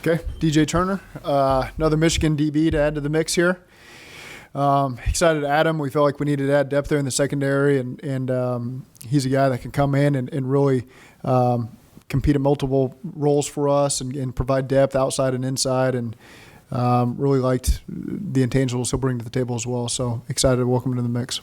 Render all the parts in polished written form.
Okay, DJ Turner, another Michigan DB to add to the mix here. Excited to add him. We felt like we needed to add depth there in the secondary, and he's a guy that can come in and really compete at multiple roles for us and provide depth outside and inside, and really liked the intangibles he'll bring to the table as well. So excited to welcome him to the mix.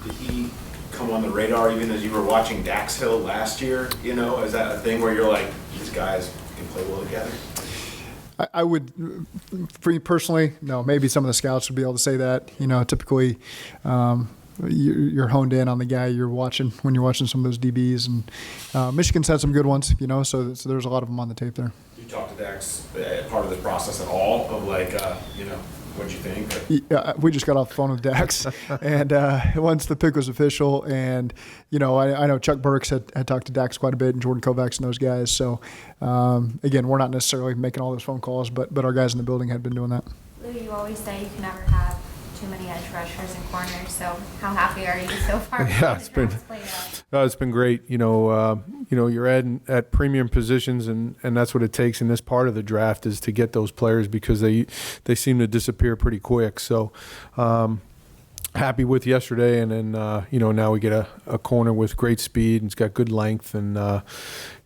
Did he come on the radar even as you were watching Dax Hill last year? You know, is that a thing where you're like, these guys can play well together? I would, for me personally, no. Maybe some of the scouts would be able to say that. You know, typically you're honed in on the guy you're watching when you're watching some of those DBs, and Michigan's had some good ones. You know, so there's a lot of them on the tape there. You talked to Dax part of the process at all of like, you know, what'd you think? Yeah, we just got off the phone with Dax, and once the pick was official, and you know, I know Chuck Burks had talked to Dax quite a bit, and Jordan Kovacs and those guys. So again, we're not necessarily making all those phone calls, but our guys in the building had been doing that. Lou, you always say you can never have too many edge rushers and corners. So how happy are you so far? Yeah, it's been great. You know, you're at premium positions, and that's what it takes in this part of the draft is to get those players because they seem to disappear pretty quick. So happy with yesterday, and then you know, now we get a corner with great speed and he's got good length, and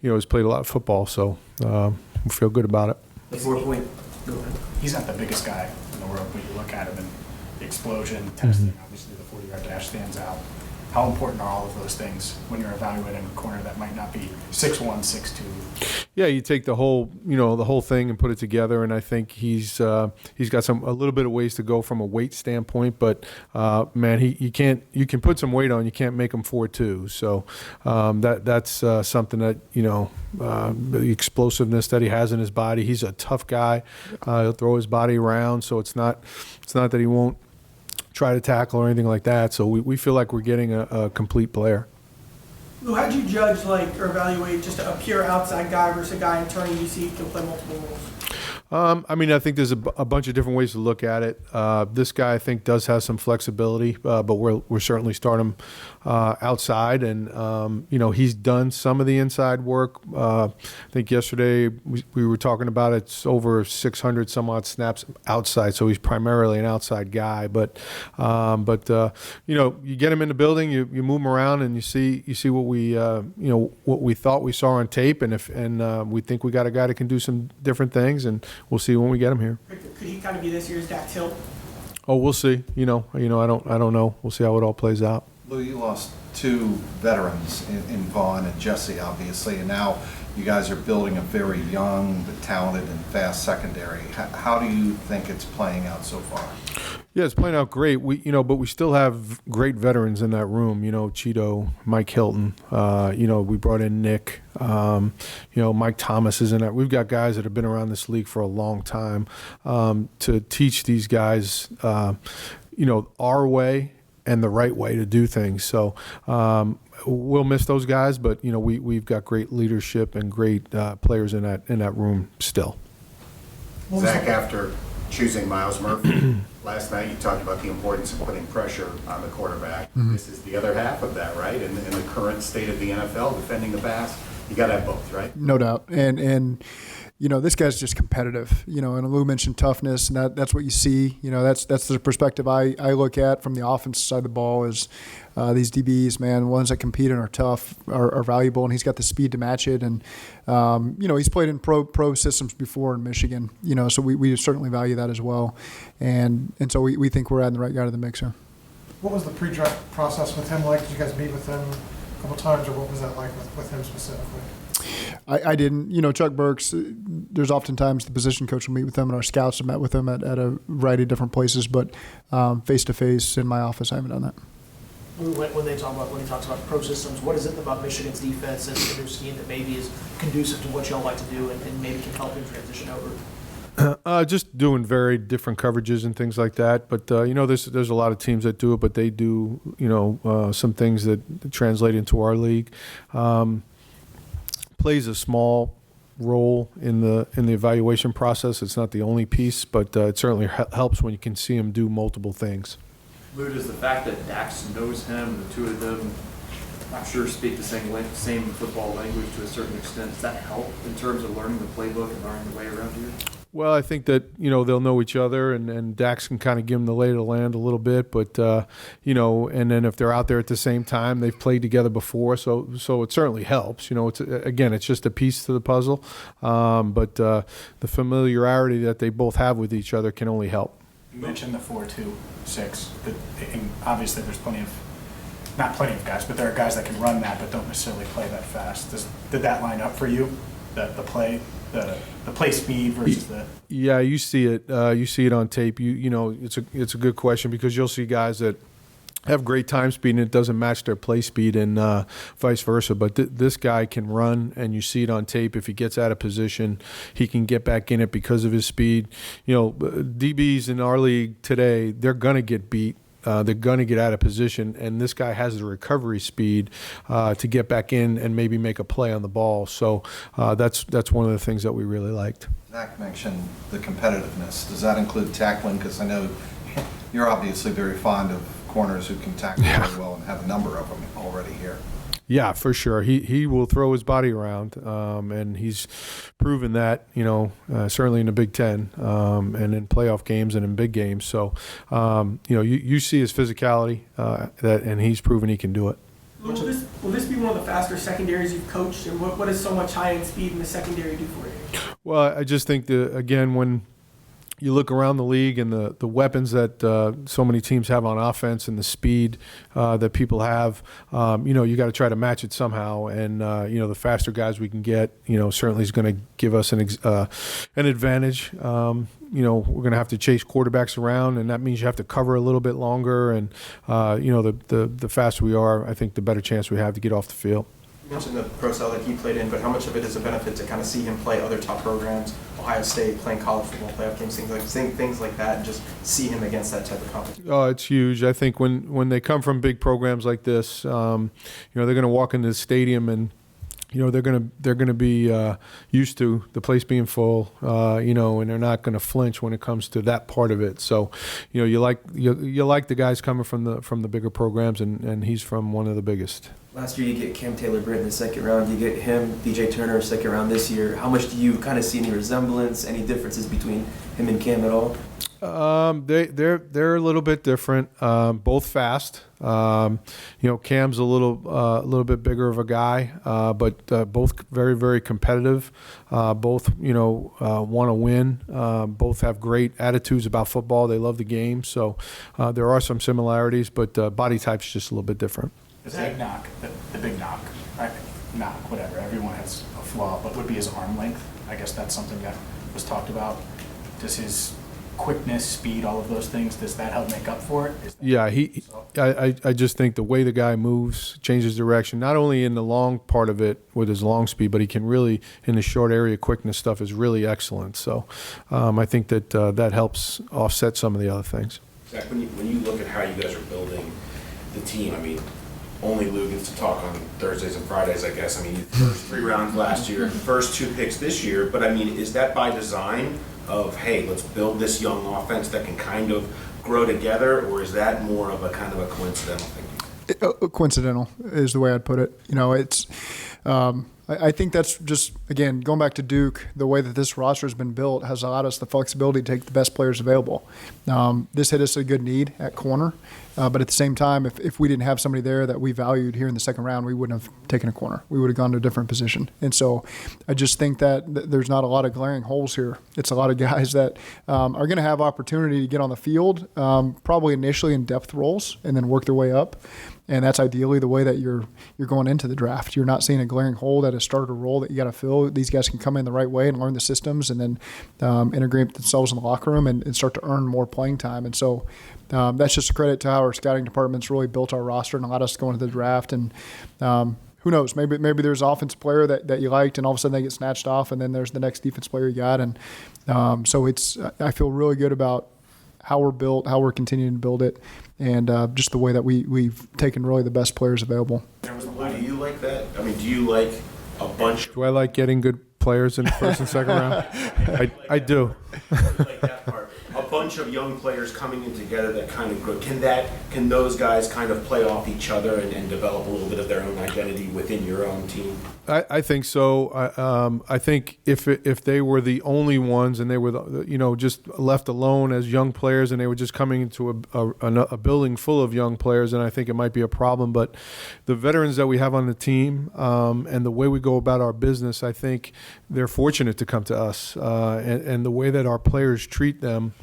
you know, he's played a lot of football, so we feel good about it. The 4-point. He's not the biggest guy in the world, but you look at him and the explosion, testing, obviously the 40-yard dash stands out. How important are all of those things when you're evaluating a corner that might not be 6'1", 6'2"? Yeah, you take the whole thing and put it together, and I think he's got a little bit of ways to go from a weight standpoint, but man, you can put some weight on, you can't make him 4'2". So that's something that, you know, the explosiveness that he has in his body. He's a tough guy. He'll throw his body around, so it's not that he won't try to tackle or anything like that. So we feel like we're getting a complete player. Lou, how'd you judge or evaluate just a pure outside guy versus a guy in turning you see can play multiple roles? I mean, I think there's a bunch of different ways to look at it. This guy, I think, does have some flexibility, but we're certainly start him outside, and you know, he's done some of the inside work. I think yesterday we were talking about it's over 600 some odd snaps outside, so he's primarily an outside guy. But you know, you get him in the building, you move him around, and you see what we what we thought we saw on tape, and we think we got a guy that can do some different things, and we'll see when we get him here. Could he kind of be this year's Dax Hill? Oh, we'll see. You know, I don't know. We'll see how it all plays out. Lou, you lost two veterans in Vaughn and Jesse, obviously, and now you guys are building a very young, but talented and fast secondary. How do you think it's playing out so far? Yeah, it's playing out great. But we still have great veterans in that room. You know, Cheeto, Mike Hilton. You know, we brought in Nick. You know, Mike Thomas is in that. We've got guys that have been around this league for a long time to teach these guys, you know, our way and the right way to do things. So we'll miss those guys, but you know, we've got great leadership and great players in that room still. Zach, after choosing Miles Murphy last night, you talked about the importance of putting pressure on the quarterback. Mm-hmm. This is the other half of that, right? In the current state of the NFL, defending the pass, you got to have both, right? No doubt. And you know, this guy's just competitive. You know, and Lou mentioned toughness, and that's what you see. You know, that's the perspective I look at from the offensive side of the ball is these DBs, man, ones that compete and are tough are valuable, and he's got the speed to match it. And you know, he's played in pro systems before in Michigan. You know, so we certainly value that as well. And so we think we're adding the right guy to the mixer. What was the pre-draft process with him like? Did you guys meet with him a couple times, or what was that like with him specifically? I didn't. You know, Chuck Burks, there's oftentimes the position coach will meet with him, and our scouts have met with him at a variety of different places, but face-to-face in my office, I haven't done that. When he talks about pro systems, what is it about Michigan's defense and their scheme that maybe is conducive to what y'all like to do and maybe can help him transition over? Just doing very different coverages and things like that. But, you know, there's a lot of teams that do it, but they do, you know, some things that translate into our league. Plays a small role in the evaluation process. It's not the only piece, but it certainly helps when you can see him do multiple things. Lou, does the fact that Dax knows him, the two of them, I'm sure, speak the same football language to a certain extent. Does that help in terms of learning the playbook and learning the way around here? Well, I think that, they'll know each other, and Dax can kind of give them the lay of the land a little bit. But, and then if they're out there at the same time, they've played together before. So it certainly helps. It's just a piece to the puzzle. But the familiarity that they both have with each other can only help. You mentioned the 4-2-6. And obviously, there's not plenty of guys, but there are guys that can run that but don't necessarily play that fast. Did that line up for you? The play speed versus the. Yeah, you see it. You see it on tape. It's a good question, because you'll see guys that have great time speed and it doesn't match their play speed, and vice versa. But this guy can run, and you see it on tape. If he gets out of position, he can get back in it because of his speed. DBs in our league today, they're gonna get beat. They're going to get out of position, and this guy has the recovery speed to get back in and maybe make a play on the ball. So that's one of the things that we really liked. Zac mentioned the competitiveness. Does that include tackling? Because I know you're obviously very fond of corners who can tackle very well and have a number of them already here. Yeah, for sure. He will throw his body around, and he's proven that, certainly in the Big Ten, and in playoff games and in big games. So, you see his physicality, and he's proven he can do it. Will this be one of the faster secondaries you've coached, and what does so much high-end speed in the secondary do for you? Well, I just think again, when you look around the league and the weapons that so many teams have on offense and the speed that people have, you got to try to match it somehow. And, the faster guys we can get, certainly is going to give us an advantage. We're going to have to chase quarterbacks around, and that means you have to cover a little bit longer. And, the faster we are, I think the better chance we have to get off the field. You mentioned the pro style that he played in, but how much of it is a benefit to kind of see him play other top programs, Ohio State, playing college football playoff games, things like that, and just see him against that type of competition? Oh, it's huge. I think when they come from big programs like this, they're going to walk into the stadium and they're gonna be used to the place being full, and they're not gonna flinch when it comes to that part of it. So, you like the guys coming from the bigger programs, and he's from one of the biggest. Last year you get Cam Taylor-Britt in the second round. You get him, DJ Turner, second round this year. How much do you kind of see any resemblance, any differences between him and Cam at all? They're a little bit different. Both fast. Cam's a little bit bigger of a guy, but both very, very competitive. Both want to win. Both have great attitudes about football. They love the game. So there are some similarities, but body type's just a little bit different. The big knock, whatever. Everyone has a flaw, but would be his arm length. I guess that's something that was talked about. Does his quickness, speed, all of those things, does that help make up for it? Yeah, I just think the way the guy moves, changes direction, not only in the long part of it with his long speed, but he can really, in the short area, quickness stuff is really excellent. So I think that that helps offset some of the other things. Zach, when you look at how you guys are building the team, I mean, only Lou gets to talk on Thursdays and Fridays, I guess. I mean, first 3 rounds last year, first 2 picks this year. But, I mean, is that by design of, hey, let's build this young offense that can kind of grow together, or is that more of a kind of a coincidental thing? Coincidental is the way I'd put it. It's I think that's just, again, going back to Duke, the way that this roster has been built has allowed us the flexibility to take the best players available. This hit us a good need at corner, but at the same time, if we didn't have somebody there that we valued here in the second round, we wouldn't have taken a corner. We would have gone to a different position. And so I just think that there's not a lot of glaring holes here. It's a lot of guys that are going to have opportunity to get on the field, probably initially in depth roles, and then work their way up. And that's ideally the way that you're going into the draft. You're not seeing a glaring hole at a starter role that you got to fill. These guys can come in the right way and learn the systems, and then integrate themselves in the locker room and start to earn more playing time. And so that's just a credit to how our scouting department's really built our roster and allowed us to go into the draft. And who knows? Maybe there's an offensive player that you liked, and all of a sudden they get snatched off, and then there's the next defense player you got. And so I feel really good about how we're built, how we're continuing to build it, and just the way that we've taken really the best players available. Do you like that? I mean, do you like a bunch? Do I like getting good players in the first and second round. I do. Like that part. A bunch of young players coming in together that kind of grow. Can those guys kind of play off each other and develop a little bit of their own identity within your own team? I think so. I think if they were the only ones and they were just left alone as young players and they were just coming into a building full of young players, then I think it might be a problem. But the veterans that we have on the team and the way we go about our business, I think they're fortunate to come to us, and the way that our players treat them.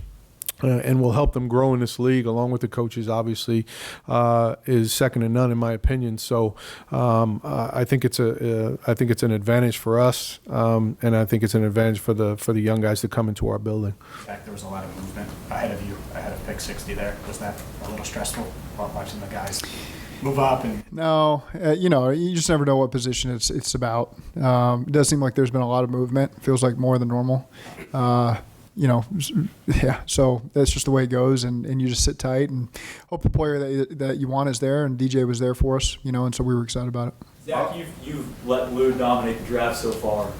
And will help them grow in this league, along with the coaches, obviously, is second to none in my opinion. So I think it's an advantage for us, and I think it's an advantage for the young guys to come into our building. In fact, there was a lot of movement ahead of you, ahead of pick 60 there. Was that a little stressful watching the guys move up? And No, you just never know what position it's about. It does seem like there's been a lot of movement. It feels like more than normal. Yeah, so that's just the way it goes, and you just sit tight and hope the player that you want is there, and DJ was there for us, and so we were excited about it. Zach, you've let Lou dominate the draft so far,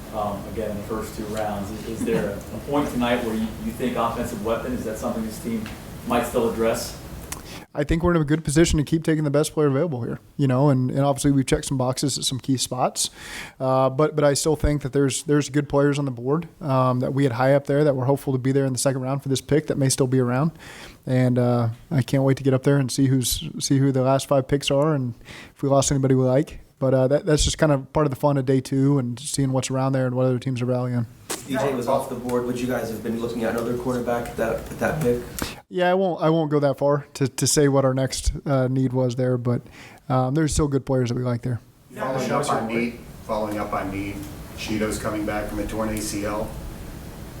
again, in the first 2 rounds. Is there a point tonight where you think offensive weapon, is that something this team might still address? I think we're in a good position to keep taking the best player available here, and obviously we've checked some boxes at some key spots, but I still think that there's good players on the board that we had high up there that we're hopeful to be there in the second round for this pick that may still be around, and I can't wait to get up there and see who the last 5 picks are and if we lost anybody we like. But that's just kind of part of the fun of day 2 and seeing what's around there and what other teams are rallying. DJ was off the board. Would you guys have been looking at another quarterback at that pick? Yeah, I won't go that far to say what our next need was there, but there's still good players that we like there. Following up on need, Cheeto's coming back from a torn ACL.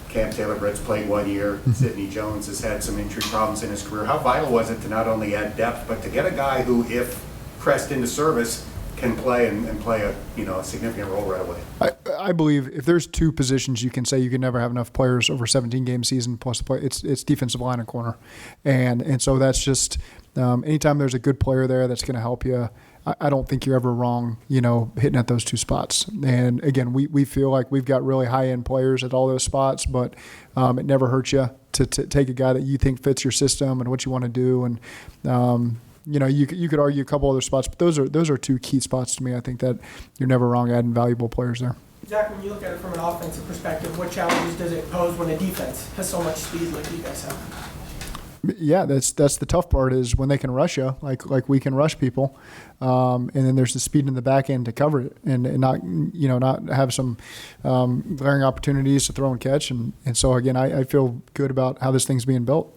Cam Taylor-Britt's played 1 year. Sidney Jones has had some injury problems in his career. How vital was it to not only add depth, but to get a guy who, if pressed into service, can play and play a significant role right away? I believe if there's 2 positions you can say you can never have enough players over 17-game season plus the play, it's defensive line and corner, and so that's just anytime there's a good player there that's going to help you. I don't think you're ever wrong, hitting at those 2 spots. And again, we feel like we've got really high-end players at all those spots, but it never hurts you to take a guy that you think fits your system and what you want to do. And you could argue a couple other spots, but those are 2 key spots to me. I think that you're never wrong adding valuable players there. Zach, when you look at it from an offensive perspective, what challenges does it pose when a defense has so much speed like you guys have? Yeah, that's the tough part is when they can rush you, like we can rush people, and then there's the speed in the back end to cover it and not have some glaring opportunities to throw and catch, and so again I feel good about how this thing's being built.